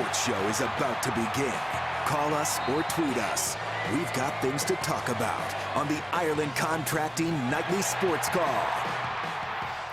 sports show is about to begin. Call us or tweet us. We've got things to talk about on the Ireland Contracting Nightly Sports Call.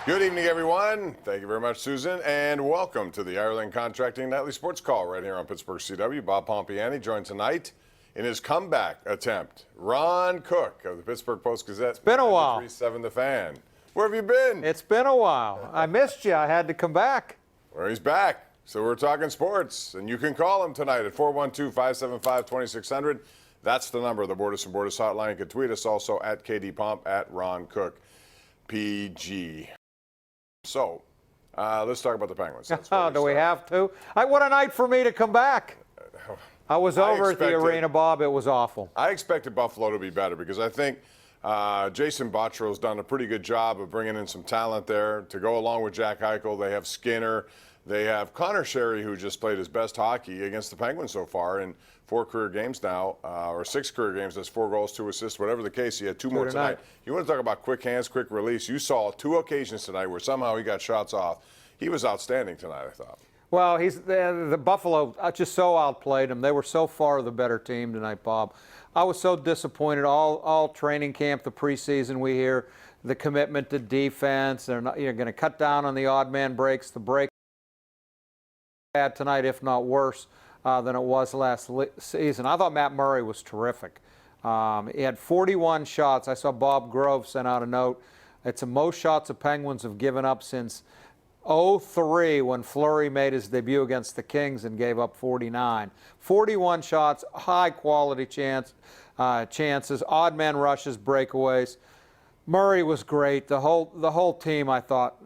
Good evening, everyone. Thank you very much, Susan, and welcome to the Ireland Contracting Nightly Sports Call right here on Pittsburgh CW. Bob Pompeani joined tonight in his comeback attempt. Ron Cook of the Pittsburgh Post-Gazette. It's been a while. 93.7 The Fan. Where have you been? It's been a while. I missed you. I had to come back. Well, he's back. So we're talking sports, and you can call him tonight at 412-575-2600. That's the number of the Bordas and Bordas hotline. You can tweet us also at KDPomp, at Ron Cook, PG. So, let's talk about the Penguins. Do we have to? What a night for me to come back. I was over at the arena, Bob. It was awful. I expected Buffalo to be better because I think Jason Botterill's done a pretty good job of bringing in some talent there to go along with Jack Eichel. They have Skinner. They have Connor Sherry, who just played his best hockey against the Penguins so far in 4 career games now, or 6 career games. That's 4 goals, 2 assists, whatever the case. He had 2 more tonight. You want to talk about quick hands, quick release. You saw 2 occasions tonight where somehow he got shots off. He was outstanding tonight, I thought. Well, the Buffalo just so outplayed them. They were so far the better team tonight, Bob. I was so disappointed. All training camp, the preseason, we hear the commitment to defense. They're not, you're going to cut down on the odd man breaks. The break bad tonight, if not worse, than it was last season. I thought Matt Murray was terrific. He had 41 shots. I saw Bob Grove send out a note. It's the most shots the Penguins have given up since 2003 when Fleury made his debut against the Kings and gave up 49. 41 shots, high-quality chances, odd man rushes, breakaways. Murray was great. The whole team, I thought.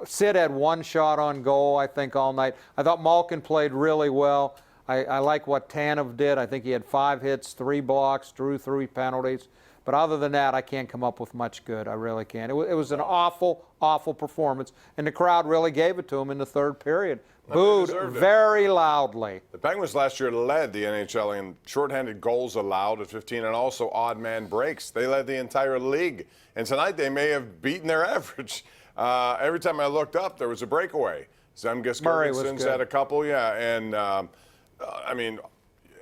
Sid had 1 shot on goal, I think, all night. I thought Malkin played really well. I like what Tanev did. I think he had 5 hits, 3 blocks, drew 3 penalties. But other than that, I can't come up with much good. I really can't. It was an awful, awful performance, and the crowd really gave it to him in the 3rd period. Booed very loudly. The Penguins last year led the NHL in shorthanded goals allowed at 15 and also odd man breaks. They led the entire league. And tonight they may have beaten their average. Every time I looked up, there was a breakaway. Zemgus Girgensons had a couple, yeah. And, I mean,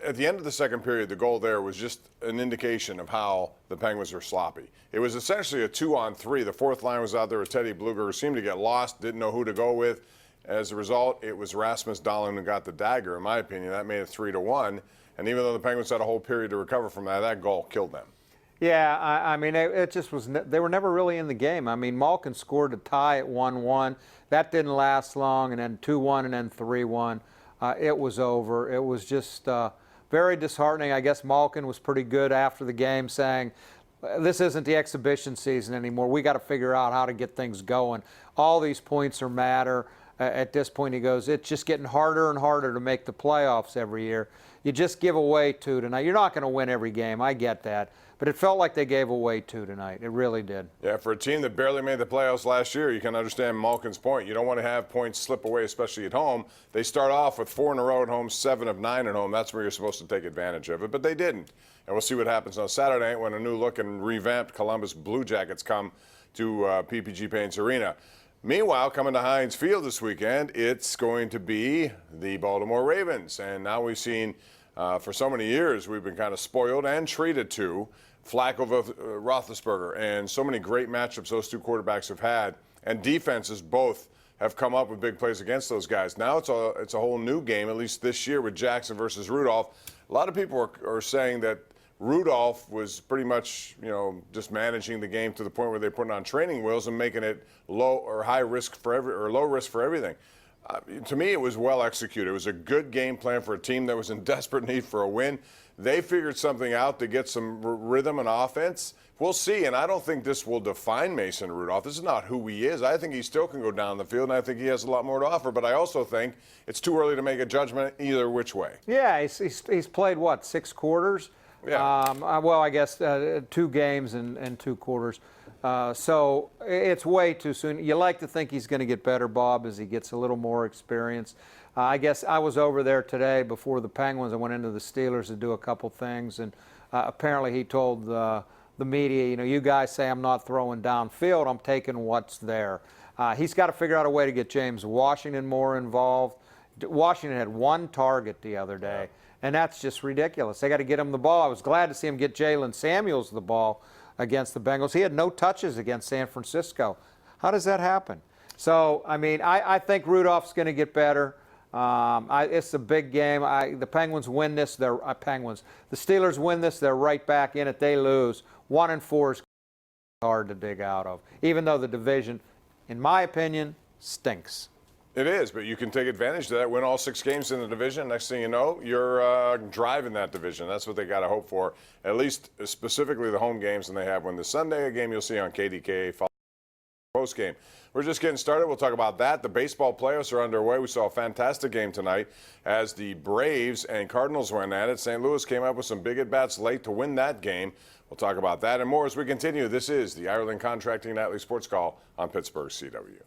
at the end of the 2nd period, the goal there was just an indication of how the Penguins are sloppy. It was essentially a 2-on-3. The 4th line was out there with Teddy Bluger, who seemed to get lost, didn't know who to go with. As a result, it was Rasmus Dahlin who got the dagger, in my opinion. That made it 3-1. And even though the Penguins had a whole period to recover from that, that goal killed them. Yeah, I mean, it just was. They were never really in the game. I mean, Malkin scored a tie at 1-1. That didn't last long, and then 2-1 and then 3-1. It was over. It was just very disheartening. I guess Malkin was pretty good after the game, saying, this isn't the exhibition season anymore. We got to figure out how to get things going. All these points are matter. At this point, he goes, it's just getting harder and harder to make the playoffs every year. You just give away 2 tonight. You're not going to win every game. I get that. But it felt like they gave away 2 tonight. It really did. Yeah, for a team that barely made the playoffs last year, you can understand Malkin's point. You don't want to have points slip away, especially at home. They start off with 4 in a row at home, 7 of 9 at home. That's where you're supposed to take advantage of it. But they didn't. And we'll see what happens on Saturday night when a new look and revamped Columbus Blue Jackets come to PPG Paints Arena. Meanwhile, coming to Heinz Field this weekend, it's going to be the Baltimore Ravens. And now we've seen, for so many years, we've been kind of spoiled and treated to Flacco Roethlisberger, and so many great matchups those 2 quarterbacks have had. And defenses both have come up with big plays against those guys. Now it's a whole new game, at least this year, with Jackson versus Rudolph. A lot of people are saying that Rudolph was pretty much, just managing the game to the point where they're putting on training wheels and making it low or high risk for low risk for everything. To me, it was well executed. It was a good game plan for a team that was in desperate need for a win. They figured something out to get some rhythm and offense. We'll see, and I don't think this will define Mason Rudolph. This is not who he is. I think he still can go down the field, and I think he has a lot more to offer. But I also think it's too early to make a judgment either which way. Yeah, he's played, 6 quarters? Yeah. Well, I guess 2 games and 2 quarters. So it's way too soon. You like to think he's going to get better, Bob, as he gets a little more experience. I guess I was over there today before the Penguins. I went into the Steelers to do a couple things, and apparently he told the media, you guys say I'm not throwing downfield. I'm taking what's there. He's got to figure out a way to get James Washington more involved. Washington had 1 target the other day, and that's just ridiculous. They got to get him the ball. I was glad to see him get Jalen Samuels the ball against the Bengals. He had no touches against San Francisco. How does that happen? So, I mean, I think Rudolph's going to get better. It's a big game. The Penguins win this. The Steelers win this. They're right back in it. They lose. 1-4 is hard to dig out of, even though the division, in my opinion, stinks. It is, but you can take advantage of that, win all 6 games in the division. Next thing you know, you're driving that division. That's what they got to hope for, at least specifically the home games, and they have one this Sunday, a game you'll see on KDKA post game. We're just getting started. We'll talk about that. The baseball playoffs are underway. We saw a fantastic game tonight as the Braves and Cardinals went at it. St. Louis came up with some big at-bats late to win that game. We'll talk about that and more as we continue. This is the Ireland Contracting Nightly Sports Call on Pittsburgh CW.